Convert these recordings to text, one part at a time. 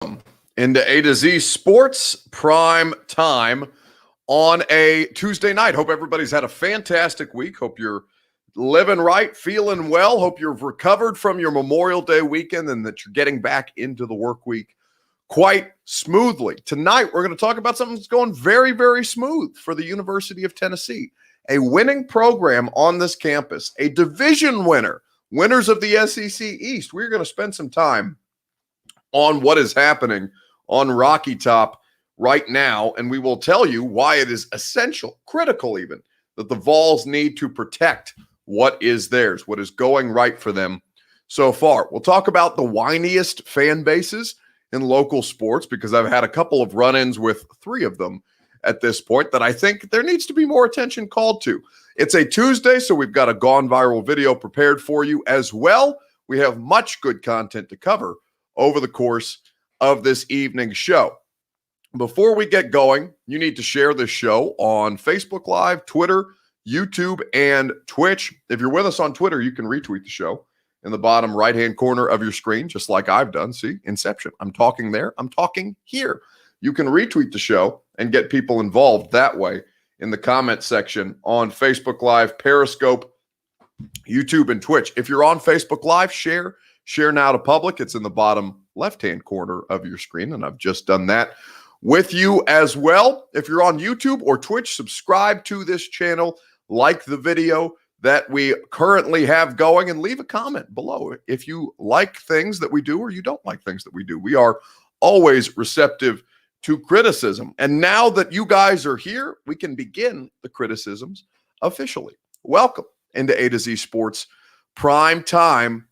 into A to Z Sports Prime Time on a Tuesday night. Hope everybody's had a fantastic week. Hope you're living right, feeling well. Hope you've recovered from your Memorial Day weekend and that you're getting back into the work week quite smoothly. Tonight, we're going to talk about something that's going very, very smooth for the University of Tennessee. A winning program on this campus, a division winner, winners of the SEC East. We're going to spend some time on what is happening on Rocky Top right now, and we will tell you why it is essential, critical even, that the Vols need to protect what is theirs, what is going right for them so far. We'll talk about the whiniest fan bases in local sports because I've had a couple of run-ins with three of them at this point that I think there needs to be more attention called to. It's a Tuesday, so we've got a gone viral video prepared for you as well. We have much good content to cover over the course of this evening's show. Before we get going, you need to share this show on Facebook Live, Twitter, YouTube, and Twitch. If you're with us on Twitter, you can retweet the show in the bottom right-hand corner of your screen, just like I've done. See, Inception. I'm talking there. I'm talking here. You can retweet the show and get people involved that way in the comment section on Facebook Live, Periscope, YouTube, and Twitch. If you're on Facebook Live, share now to public. It's in the bottom left-hand corner of your screen, and I've just done that with you as well. If you're on YouTube or Twitch, subscribe to this channel, like the video that we currently have going, and leave a comment below if you like things that we do or you don't like things that we do. We are always receptive to criticism. And now that you guys are here, we can begin the criticisms officially. Welcome into A to Z Sports Prime Time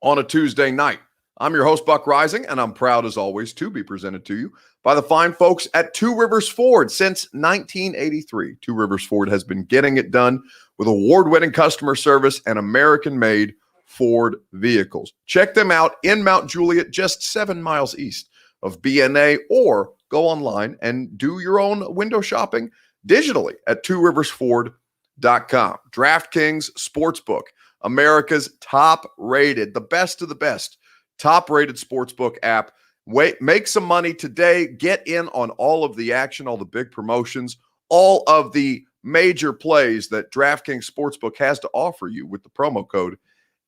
on a Tuesday night. I'm your host, Buck Rising, and I'm proud as always to be presented to you by the fine folks at Two Rivers Ford. Since 1983, Two Rivers Ford has been getting it done with award-winning customer service and American-made Ford vehicles. Check them out in Mount Juliet, just 7 miles east of BNA, or go online and do your own window shopping digitally at tworiversford.com. DraftKings Sportsbook, America's top-rated, the best of the best, top-rated sportsbook app. Make some money today. Get in on all of the action, all the big promotions, all of the major plays that DraftKings Sportsbook has to offer you with the promo code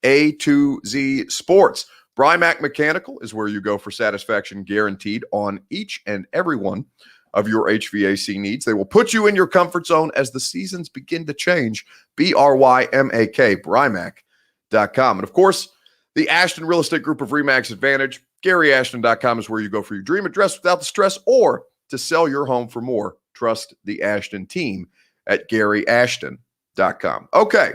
A2Z Sports. Brymac Mechanical is where you go for satisfaction guaranteed on each and every one of your HVAC needs. They will put you in your comfort zone as the seasons begin to change. BRYMAK, Brymac.com. And of course, the Ashton Real Estate Group of RE/MAX Advantage. GaryAshton.com is where you go for your dream address without the stress, or to sell your home for more. Trust the Ashton team at GaryAshton.com. Okay,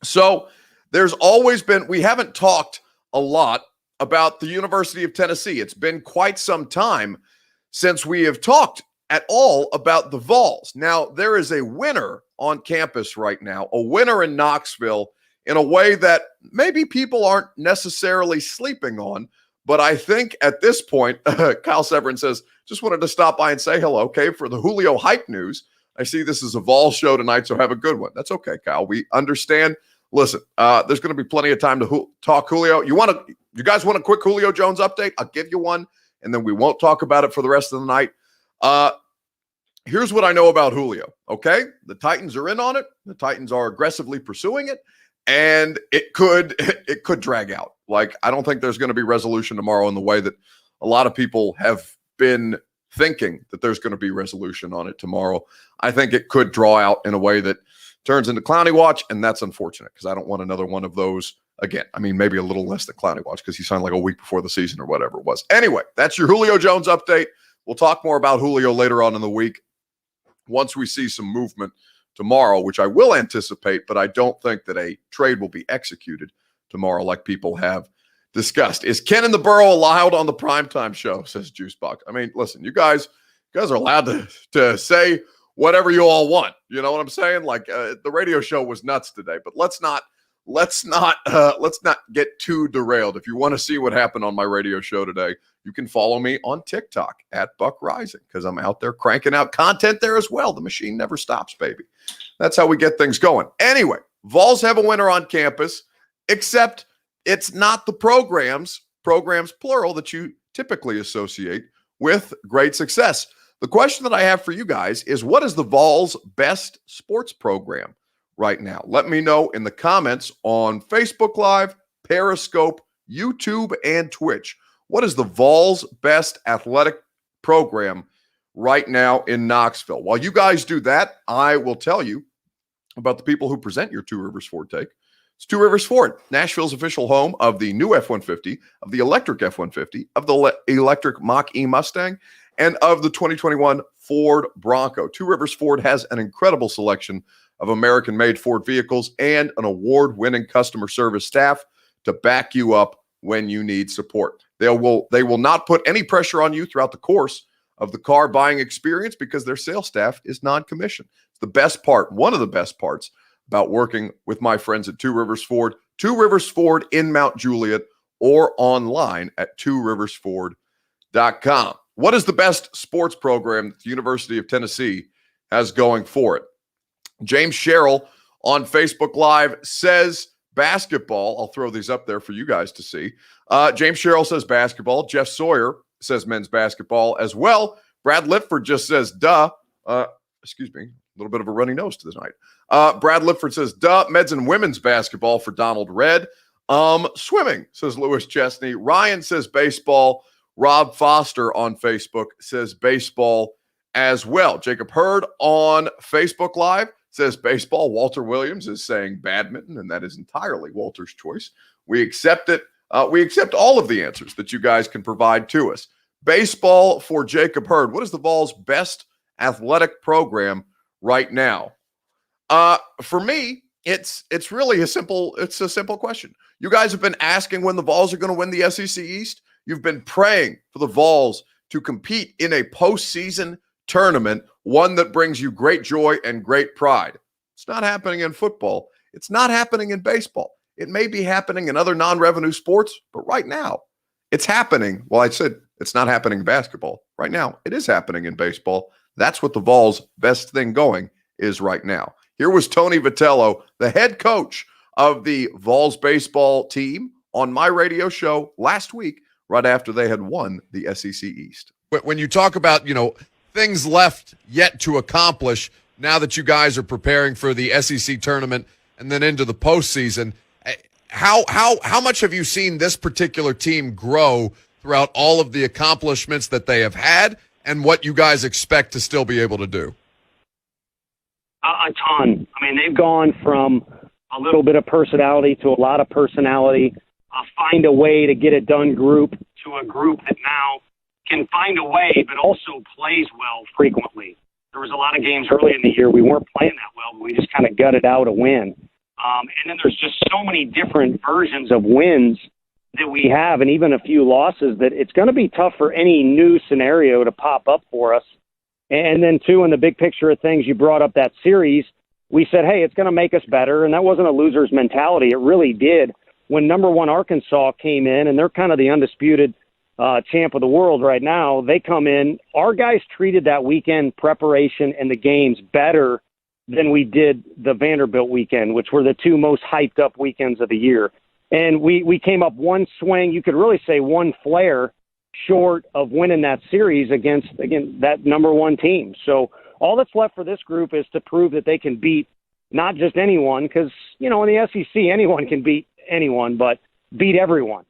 so there's always been, we haven't talked a lot about the University of Tennessee. It's been quite some time since we have talked at all about the Vols. Now, there is a winner on campus right now, a winner in Knoxville, in a way that maybe people aren't necessarily sleeping on. But I think at this point, Kyle Severin says, just wanted to stop by and say hello. Okay, for the Julio hype news, I see this is a Vols show tonight, so have a good one. That's okay, Kyle. We understand. Listen, there's going to be plenty of time to talk Julio. You guys want a quick Julio Jones update? I'll give you one, and then we won't talk about it for the rest of the night. Here's what I know about Julio, okay? The Titans are in on it. The Titans are aggressively pursuing it, and it could drag out. Like, I don't think there's going to be resolution tomorrow in the way that a lot of people have been thinking that there's going to be resolution on it tomorrow. I think it could draw out in a way that turns into Clowney Watch, and that's unfortunate because I don't want another one of those again. I mean, maybe a little less than Clowney Watch because he signed like a week before the season or whatever it was. Anyway, that's your Julio Jones update. We'll talk more about Julio later on in the week once we see some movement tomorrow, which I will anticipate, but I don't think that a trade will be executed tomorrow like people have discussed. Is Ken in the Burrow allowed on the primetime show, says Juicebox. I mean, listen, you guys are allowed to say whatever you all want. You know what I'm saying? Like the radio show was nuts today, but let's not get too derailed. If you want to see what happened on my radio show today, you can follow me on TikTok at Buck Rising because I'm out there cranking out content there as well. The machine never stops, baby. That's how we get things going. Anyway, Vols have a winner on campus, except it's not the programs plural, that you typically associate with great success. The question that I have for you guys is, what is the Vols' best sports program right now? Let me know in the comments on Facebook Live, Periscope, YouTube, and Twitch. What is the Vols' best athletic program right now in Knoxville? While you guys do that, I will tell you about the people who present your Two Rivers Ford take. It's Two Rivers Ford, Nashville's official home of the new F-150, of the electric F-150, of the electric Mach-E Mustang, and of the 2021 Ford Bronco. Two Rivers Ford has an incredible selection of American-made Ford vehicles and an award-winning customer service staff to back you up when you need support. They will not put any pressure on you throughout the course of the car buying experience because their sales staff is non-commissioned. It's the best part, one of the best parts about working with my friends at Two Rivers Ford. Two Rivers Ford in Mount Juliet, or online at tworiversford.com. What is the best sports program that the University of Tennessee has going for it? James Sherrill on Facebook Live says basketball. I'll throw these up there for you guys to see. James Sherrill says basketball. Jeff Sawyer says men's basketball as well. Brad Litford just says duh. Excuse me, a little bit of a runny nose to the night. Brad Litford says duh. Meds and women's basketball for Donald Red. Swimming, says Lewis Chesney. Ryan says baseball. Rob Foster on Facebook says baseball as well. Jacob Hurd on Facebook Live says baseball. Walter Williams is saying badminton, and that is entirely Walter's choice. We accept it. We accept all of the answers that you guys can provide to us. Baseball for Jacob Hurd. What is the Vols' best athletic program right now? For me, it's really a simple question. You guys have been asking when the Vols are going to win the SEC East. You've been praying for the Vols to compete in a postseason tournament, one that brings you great joy and great pride. It's not happening in football. It's not happening in baseball. It may be happening in other non-revenue sports, but right now it's happening. Well, I said it's not happening in basketball. Right now it is happening in baseball. That's what the Vols' best thing going is right now. Here was Tony Vitello, the head coach of the Vols baseball team, on my radio show last week, right after they had won the SEC East. When you talk about, things left yet to accomplish now that you guys are preparing for the SEC tournament and then into the postseason, how much have you seen this particular team grow throughout all of the accomplishments that they have had and what you guys expect to still be able to do? A ton. I mean, they've gone from a little bit of personality to a lot of personality, find a way to get it done group to a group that now can find a way but also plays well frequently. There was a lot of games early in the year we weren't playing that well, but we just kind of gutted out a win. And then there's just so many different versions of wins that we have, and even a few losses, that it's going to be tough for any new scenario to pop up for us. And then, too, in the big picture of things, you brought up that series. We said, hey, it's going to make us better, and that wasn't a loser's mentality. It really did. When number one Arkansas came in, and they're kind of the undisputed champ of the world right now, they come in. Our guys treated that weekend preparation and the games better than we did the Vanderbilt weekend, which were the two most hyped up weekends of the year. And we came up one swing, you could really say one flare short of winning that series against, again, that number one team. So all that's left for this group is to prove that they can beat not just anyone, because, in the SEC, anyone can beat anyone, but beat everyone.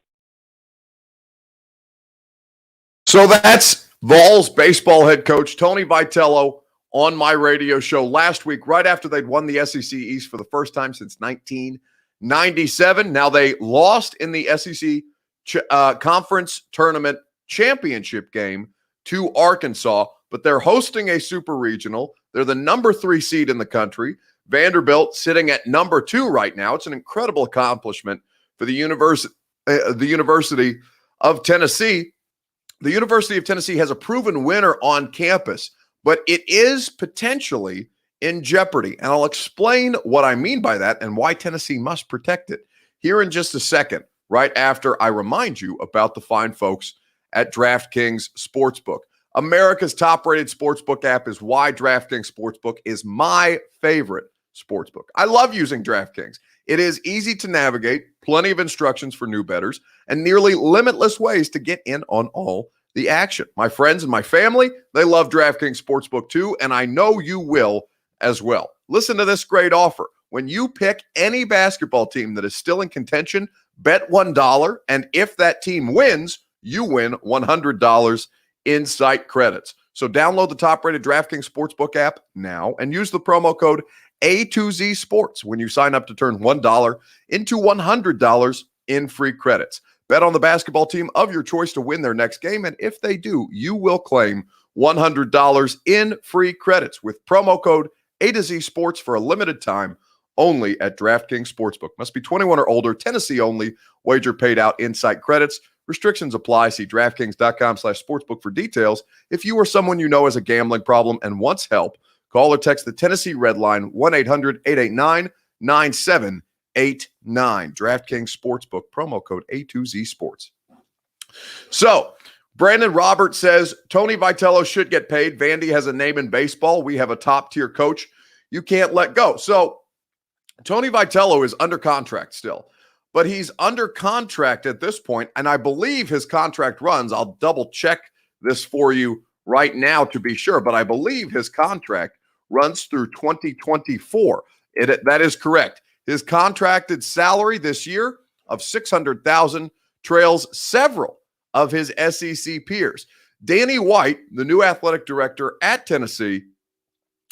So that's Vols baseball head coach Tony Vitello on my radio show last week, right after they'd won the SEC East for the first time since 1997. Now they lost in the SEC Conference Tournament Championship game to Arkansas, but they're hosting a super regional. They're the number 3 seed in the country. Vanderbilt sitting at number 2 right now. It's an incredible accomplishment for the University of Tennessee. The University of Tennessee has a proven winner on campus, but it is potentially in jeopardy. And I'll explain what I mean by that and why Tennessee must protect it here in just a second, right after I remind you about the fine folks at DraftKings Sportsbook. America's top-rated sportsbook app is why DraftKings Sportsbook is my favorite Sportsbook. I love using DraftKings. It is easy to navigate, plenty of instructions for new bettors, and nearly limitless ways to get in on all the action. My friends and my family, they love DraftKings Sportsbook too, and I know you will as well. Listen to this great offer. When you pick any basketball team that is still in contention, bet $1, and if that team wins, you win $100 in site credits. So download the top-rated DraftKings Sportsbook app now and use the promo code A2Z Sports when you sign up to turn $1 into $100 in free credits. Bet on the basketball team of your choice to win their next game, and if they do, you will claim $100 in free credits with promo code A2Z Sports for a limited time only at DraftKings Sportsbook. Must be 21 or older, Tennessee only. Wager paid out in site credits. Restrictions apply. See DraftKings.com/sportsbook for details. If you or someone you know has a gambling problem and wants help, call or text the Tennessee Red Line 1-800-889-9789. DraftKings Sportsbook, promo code A2Z Sports. So, Brandon Roberts says, Tony Vitello should get paid. Vandy has a name in baseball. We have a top-tier coach you can't let go. So, Tony Vitello is under contract still, but he's under contract at this point, and I believe his contract runs. I'll double-check this for you right now to be sure, but I believe his contract runs through 2024. That is correct. His contracted salary this year of $600,000 trails several of his SEC peers. Danny White, the new athletic director at Tennessee,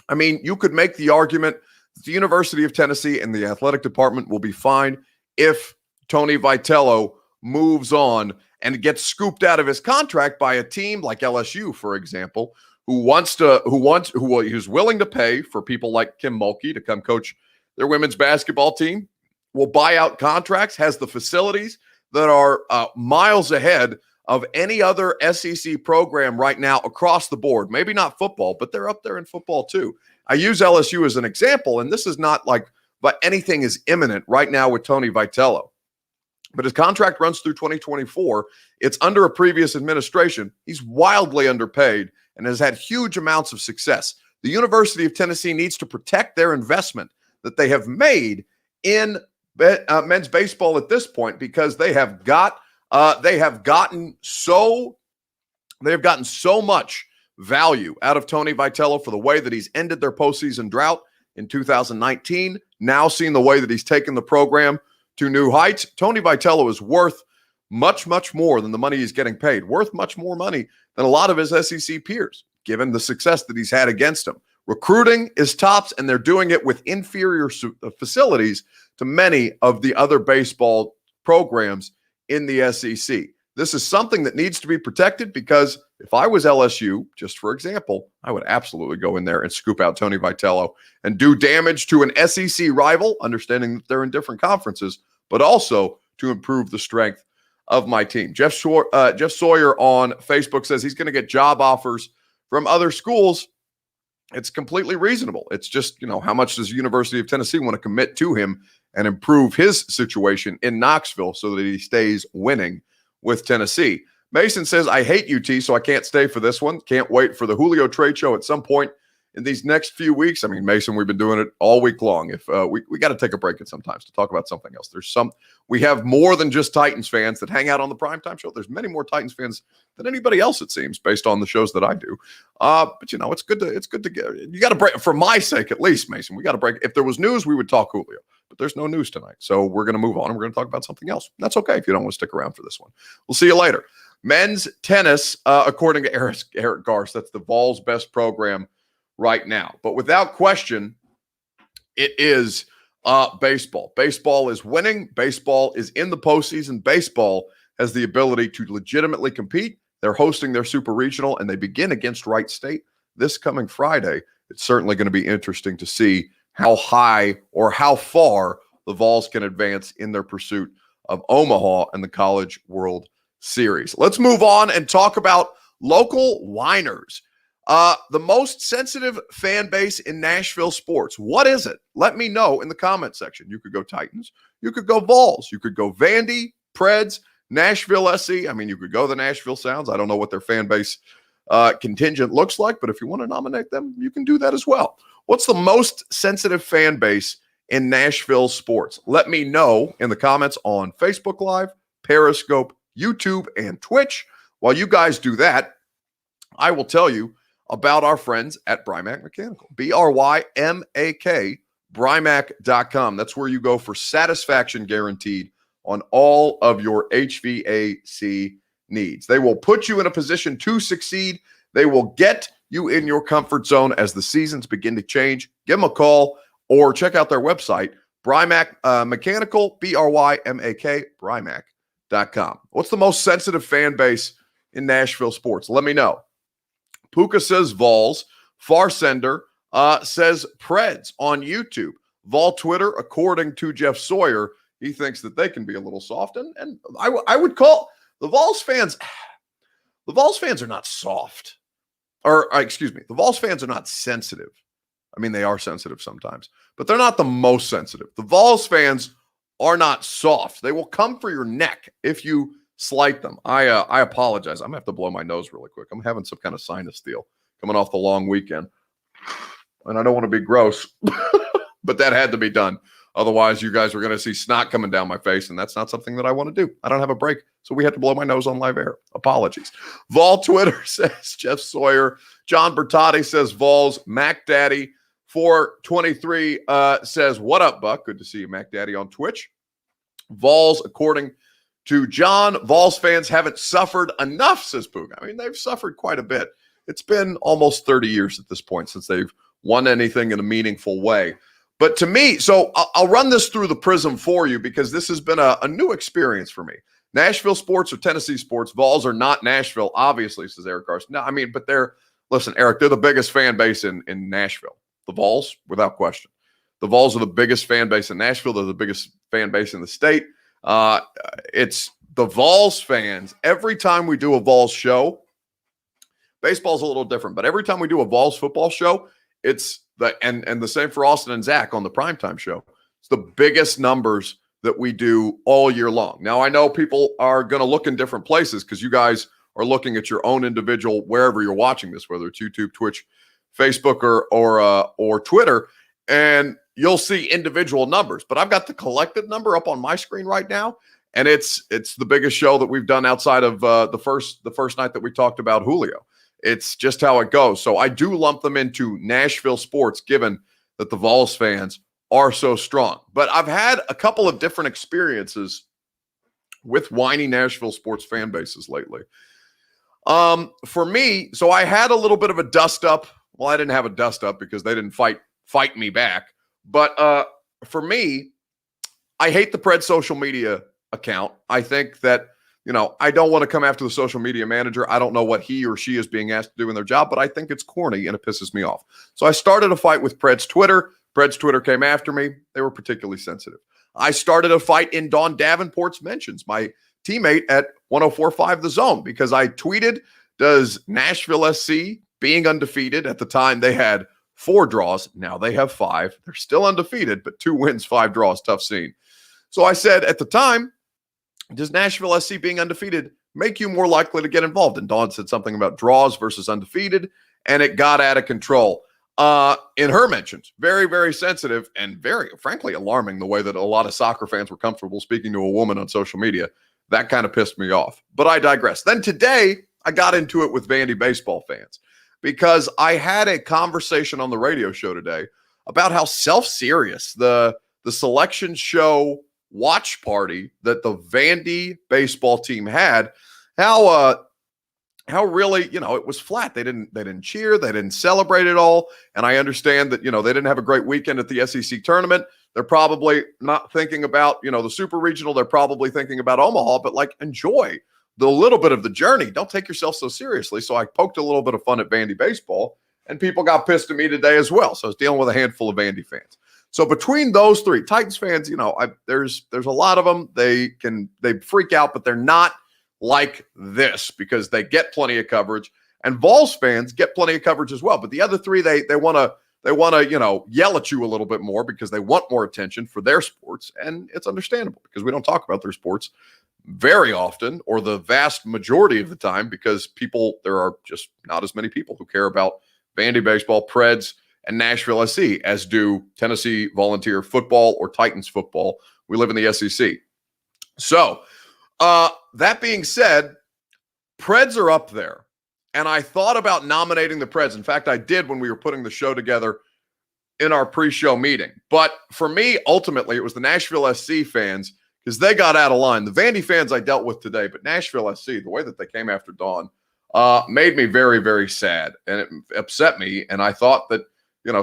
I mean, you could make the argument that the University of Tennessee and the athletic department will be fine if Tony Vitello moves on and gets scooped out of his contract by a team like LSU, for example, who's willing to pay for people like Kim Mulkey to come coach their women's basketball team, will buy out contracts, has the facilities that are miles ahead of any other SEC program right now across the board. Maybe not football, but they're up there in football too. I use LSU as an example, and this is not like, but anything is imminent right now with Tony Vitello. But his contract runs through 2024. It's under a previous administration. He's wildly underpaid and has had huge amounts of success. The University of Tennessee needs to protect their investment that they have made in men's baseball at this point, because they have gotten so much value out of Tony Vitello for the way that he's ended their postseason drought in 2019. Now seeing the way that he's taken the program to new heights, Tony Vitello is worth much, much more than the money he's getting paid, worth much more money than a lot of his SEC peers, given the success that he's had against him. Recruiting is tops, and they're doing it with inferior facilities to many of the other baseball programs in the SEC. This is something that needs to be protected, because if I was LSU, just for example, I would absolutely go in there and scoop out Tony Vitello and do damage to an SEC rival, understanding that they're in different conferences, but also to improve the strength of my team. Jeff Sawyer on Facebook says he's going to get job offers from other schools. It's completely reasonable. It's just, how much does the University of Tennessee want to commit to him and improve his situation in Knoxville so that he stays winning with Tennessee. Mason says, I hate UT, so I can't stay for this one. Can't wait for the Julio trade show at some point in these next few weeks. I mean, Mason, we've been doing it all week long. If we got to take a break at sometimes to talk about something else. We have more than just Titans fans that hang out on the primetime show. There's many more Titans fans than anybody else, it seems, based on the shows that I do. But it's good to get. You got to break, for my sake at least, Mason. We got to break. If there was news, we would talk Julio, but there's no news tonight, so we're going to move on and we're going to talk about something else. That's okay if you don't want to stick around for this one. We'll see you later. Men's tennis, according to Eric Garst, that's the Vols' best program right now. But without question, it is baseball. Baseball is winning. Baseball is in the postseason. Baseball has the ability to legitimately compete. They're hosting their super regional, and they begin against Wright State this coming Friday. It's certainly going to be interesting to see how high or how far the Vols can advance in their pursuit of Omaha and the College World Series. Let's move on and talk about local whiners. The most sensitive fan base in Nashville sports. What is it? Let me know in the comment section. You could go Titans. You could go Vols. You could go Vandy, Preds, Nashville SC. I mean, you could go the Nashville Sounds. I don't know what their fan base contingent looks like. But if you want to nominate them, you can do that as well. What's the most sensitive fan base in Nashville sports? Let me know in the comments on Facebook Live, Periscope, YouTube, and Twitch. While you guys do that, I will tell you about our friends at Brymak Mechanical. BRYMAK, Brymak.com. That's where you go for satisfaction guaranteed on all of your HVAC needs. They will put you in a position to succeed. They will get you in your comfort zone as the seasons begin to change. Give them a call or check out their website, Brymak Mechanical, BRYMAK, Brymak.com. What's the most sensitive fan base in Nashville sports? Let me know. Puka says Vols. Farsender says Preds on YouTube. Vol Twitter, according to Jeff Sawyer, he thinks that they can be a little soft. And I would call the Vols fans are not soft. Excuse me, the Vols fans are not sensitive. I mean, they are sensitive sometimes, but they're not the most sensitive. The Vols fans are not soft. They will come for your neck if you slight them. I apologize. I'm going to have to blow my nose really quick. I'm having some kind of sinus deal coming off the long weekend. And I don't want to be gross, but that had to be done. Otherwise, you guys are going to see snot coming down my face, and that's not something that I want to do. I don't have a break, so we had to blow my nose on live air. Apologies. Vol Twitter says Jeff Sawyer. John Bertotti says Vols. Mac Daddy 423 says, what up, Buck? Good to see you, Mac Daddy, on Twitch. Vols, according to John, Vols fans haven't suffered enough, says Puga. I mean, they've suffered quite a bit. It's been almost 30 years at this point since they've won anything in a meaningful way. But to me, so I'll run this through the prism for you because this has been a new experience for me. Nashville sports or Tennessee sports, Vols are not Nashville, obviously, says Eric Carson. No, I mean, but listen, Eric, they're the biggest fan base in Nashville. The Vols, without question. The Vols are the biggest fan base in Nashville. They're the biggest fan base in the state. It's the Vols fans. Every time we do a Vols show, baseball's a little different, but every time we do a Vols football show, it's and the same for Austin and Zach on the primetime show. It's the biggest numbers that we do all year long. Now, I know people are going to look in different places because you guys are looking at your own individual, wherever you're watching this, whether it's YouTube, Twitch, Facebook, or Twitter, and you'll see individual numbers. But I've got the collective number up on my screen right now, and it's the biggest show that we've done outside of the first night that we talked about Julio. It's just how it goes. So I do lump them into Nashville sports, given that the Vols fans are so strong. But I've had a couple of different experiences with whiny Nashville sports fan bases lately. For me, so I had a little bit of a dust up. Well, I didn't have a dust up because they didn't fight me back. But for me, I hate the Pred social media account. I think that, I don't want to come after the social media manager. I don't know what he or she is being asked to do in their job, but I think it's corny and it pisses me off. So I started a fight with Pred's Twitter. Pred's Twitter came after me. They were particularly sensitive. I started a fight in Dawn Davenport's mentions, my teammate at 104.5 The Zone, because I tweeted, does Nashville SC, being undefeated at the time, they had 4 draws. Now they have 5. They're still undefeated, but 2 wins, 5 draws, tough scene. So I said at the time, does Nashville SC being undefeated make you more likely to get involved? And Dawn said something about draws versus undefeated, and it got out of control. In her mentions, very, very sensitive and very, frankly, alarming the way that a lot of soccer fans were comfortable speaking to a woman on social media. That kind of pissed me off. But I digress. Then today, I got into it with Vandy baseball fans because I had a conversation on the radio show today about how self-serious the selection show watch party that the Vandy baseball team had, how really, it was flat. They didn't cheer, they didn't celebrate at all. And I understand that, they didn't have a great weekend at the SEC tournament. They're probably not thinking about, the super regional. They're probably thinking about Omaha, but enjoy the little bit of the journey. Don't take yourself so seriously. So I poked a little bit of fun at Vandy baseball, and people got pissed at me today as well. So I was dealing with a handful of Vandy fans. So between those 3, Titans fans, there's a lot of them. They freak out, but they're not like this because they get plenty of coverage. And Vols fans get plenty of coverage as well. But the other 3, they want to yell at you a little bit more because they want more attention for their sports, and it's understandable because we don't talk about their sports very often, or the vast majority of the time, because there are just not as many people who care about Vandy baseball, Preds, and Nashville SC as do Tennessee Volunteer football or Titans football. We live in the SEC. So that being said, Preds are up there. And I thought about nominating the Preds. In fact, I did when we were putting the show together in our pre-show meeting. But for me, ultimately, it was the Nashville SC fans because they got out of line. The Vandy fans I dealt with today, but Nashville SC, the way that they came after Dawn, made me very, very sad. And it upset me. And I thought that,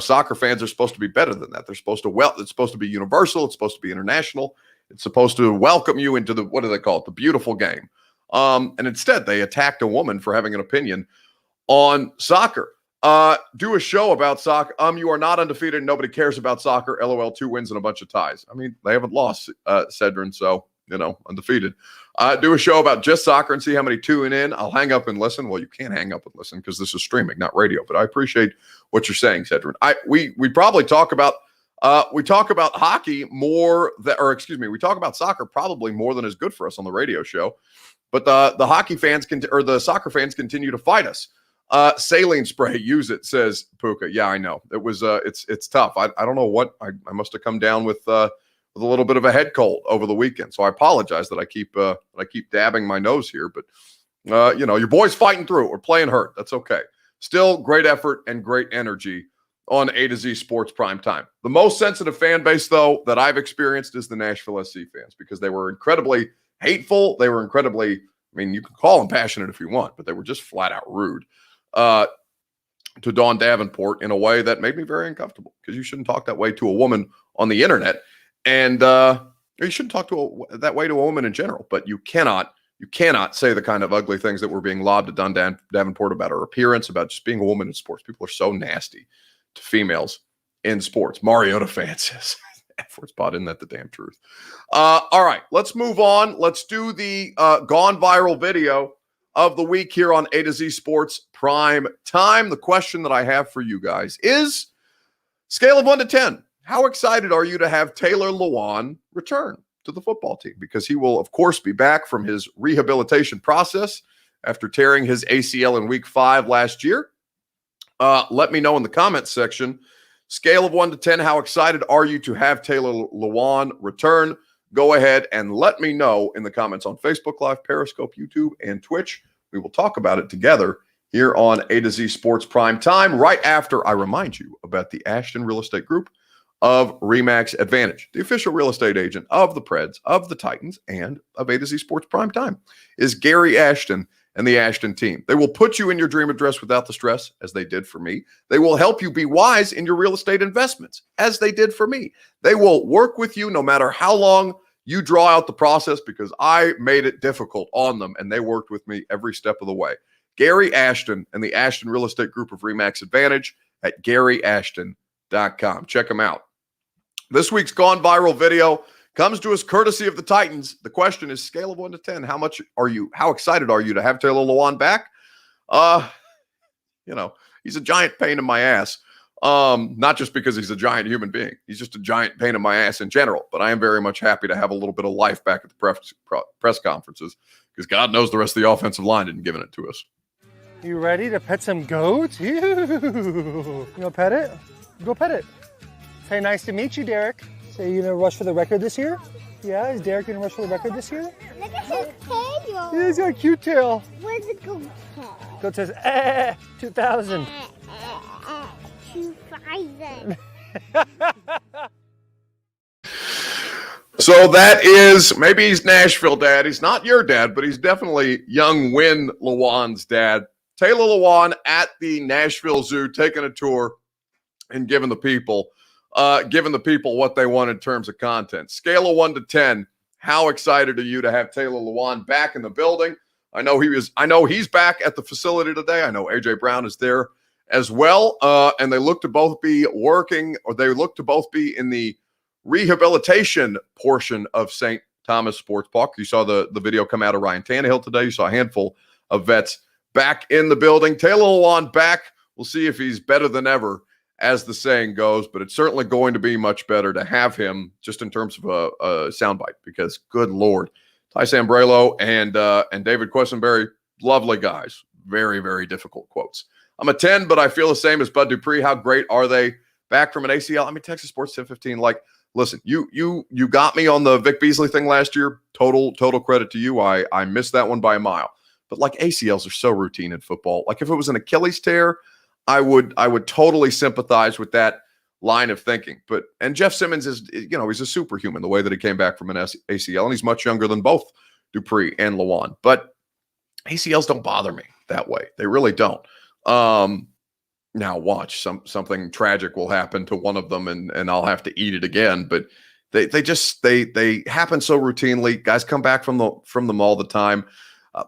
soccer fans are supposed to be better than that. It's supposed to be universal. It's supposed to be international. It's supposed to welcome you into what do they call it? The beautiful game. And instead, they attacked a woman for having an opinion on soccer. Do a show about soccer. You are not undefeated. Nobody cares about soccer. LOL, 2 wins and a bunch of ties. I mean, they haven't lost, Cedrin, so, undefeated. Do a show about just soccer and see how many tune in. I'll hang up and listen. Well, you can't hang up and listen because this is streaming, not radio. But I appreciate what you're saying, Cedrin. We probably talk about hockey more we talk about soccer probably more than is good for us on the radio show. But the hockey fans the soccer fans continue to fight us. Saline spray, use it, says Puka. Yeah, I know. It was it's tough. I don't know what I must have come down with a little bit of a head cold over the weekend. So I apologize that I keep dabbing my nose here, but your boy's fighting through it. We're playing hurt. That's okay. Still great effort and great energy on A to Z Sports Prime Time. The most sensitive fan base, though, that I've experienced is the Nashville SC fans because they were incredibly hateful. They were incredibly, you can call them passionate if you want, but they were just flat out rude to Dawn Davenport in a way that made me very uncomfortable because you shouldn't talk that way to a woman on the internet. And you shouldn't talk that way to a woman in general, but you cannot say the kind of ugly things that were being lobbed at Dawn Davenport about her appearance, about just being a woman in sports. People are so nasty to females in sports. Mariota fan says, F-word spot, isn't that the damn truth? All right, let's move on. Let's do the gone viral video of the week here on A to Z Sports Prime Time. The question that I have for you guys is, scale of 1 to 10, how excited are you to have Taylor Lewan return to the football team? Because he will, of course, be back from his rehabilitation process after tearing his ACL in week 5 last year. Let me know in the comments section. Scale of 1 to 10, how excited are you to have Taylor Lewan return? Go ahead and let me know in the comments on Facebook Live, Periscope, YouTube, and Twitch. We will talk about it together here on A to Z Sports Prime Time right after I remind you about the Ashton Real Estate Group of RE/MAX Advantage. The official real estate agent of the Preds, of the Titans, and of A to Z Sports Prime Time is Gary Ashton and the Ashton team. They will put you in your dream address without the stress, as they did for me. They will help you be wise in your real estate investments, as they did for me. They will work with you no matter how long you draw out the process, because I made it difficult on them, and they worked with me every step of the way. Gary Ashton and the Ashton Real Estate Group of RE/MAX Advantage at GaryAshton.com. Check them out. This week's Gone Viral video comes to us courtesy of the Titans. The question is, scale of 1 to 10, how excited are you to have Taylor Lewan back? He's a giant pain in my ass. Not just because he's a giant human being. He's just a giant pain in my ass in general. But I am very much happy to have a little bit of life back at the press conferences, because God knows the rest of the offensive line didn't give it to us. You ready to pet some goats? You gonna pet it? Go pet it. Say nice to meet you, Derek. Say you gonna rush for the record this year? Yeah, is Derek gonna rush for the record this year? Look at his tail. Yeah, he's got a cute tail. Where's the goat tail? Goat says, 2000. 2000. So that is, maybe he's Nashville dad. He's not your dad, but he's definitely young Win Lewan's dad. Taylor Lewan at the Nashville Zoo, taking a tour and giving the people what they want in terms of content. Scale of 1 to 10, how excited are you to have Taylor Lewan back in the building? I know he's back at the facility today. I know AJ Brown is there as well. And they look to both be working, or they look to both be in the rehabilitation portion of St. Thomas Sports Park. You saw the video come out of Ryan Tannehill today. You saw a handful of vets back in the building. Taylor Lewan back. We'll see if he's better than ever, as the saying goes, but it's certainly going to be much better to have him just in terms of a soundbite, because good Lord, Ty Sambrelo and David Quessenberry, lovely guys. Very, very difficult quotes. I'm a 10, but I feel the same as Bud Dupree. How great are they back from an ACL? I mean, Texas Sports 1015. Like, listen, you got me on the Vic Beasley thing last year. Total credit to you. I missed that one by a mile. But like ACLs are so routine in football. Like if it was an Achilles tear, I would totally sympathize with that line of thinking. And Jeff Simmons is, he's a superhuman the way that he came back from an ACL, and he's much younger than both Dupree and Lewan. But ACLs don't bother me that way. They really don't. Now watch something tragic will happen to one of them and I'll have to eat it again. But they happen so routinely. Guys come back from them all the time.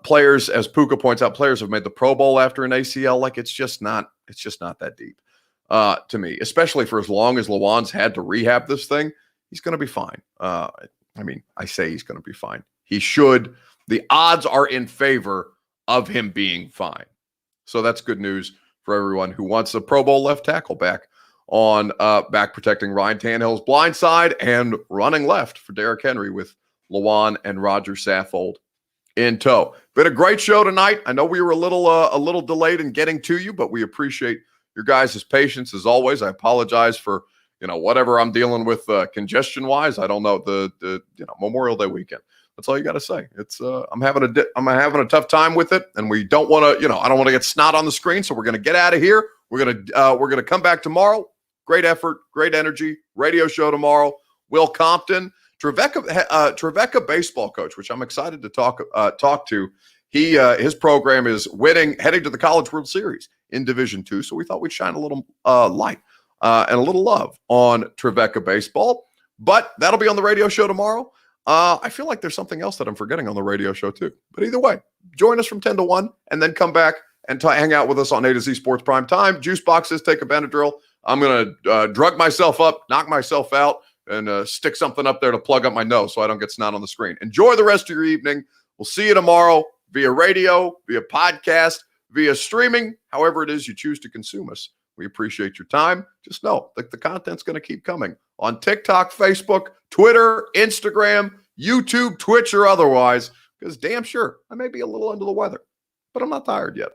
Players, as Puka points out, players have made the Pro Bowl after an ACL. Like it's just not that deep to me, especially for as long as Lewan's had to rehab this thing. He's going to be fine. I say he's going to be fine. He should. The odds are in favor of him being fine. So that's good news for everyone who wants a Pro Bowl left tackle back protecting Ryan Tannehill's blind side and running left for Derrick Henry with Lewan and Roger Saffold in tow. Been a great show tonight. I know we were a little delayed in getting to you, but we appreciate your guys' patience as always. I apologize for whatever I'm dealing with congestion wise. I don't know the Memorial Day weekend. That's all you got to say. It's I'm having a tough time with it, and we don't want to. I don't want to get snot on the screen, so we're going to get out of here. We're gonna come back tomorrow. Great effort, great energy. Radio show tomorrow. Will Compton, Trevecca baseball coach, which I'm excited to talk to. His program is heading to the College World Series in Division II. So we thought we'd shine a little light and a little love on Trevecca baseball. But that'll be on the radio show tomorrow. I feel like there's something else that I'm forgetting on the radio show too. But either way, join us from 10 to 1 and then come back and hang out with us on A to Z Sports Prime Time. Juice boxes, take a Benadryl. I'm going to drug myself up, knock myself out, and stick something up there to plug up my nose so I don't get snot on the screen. Enjoy the rest of your evening. We'll see you tomorrow via radio, via podcast, via streaming, however it is you choose to consume us. We appreciate your time. Just know that the content's going to keep coming on TikTok, Facebook, Twitter, Instagram, YouTube, Twitch, or otherwise, because damn sure I may be a little under the weather, but I'm not tired yet.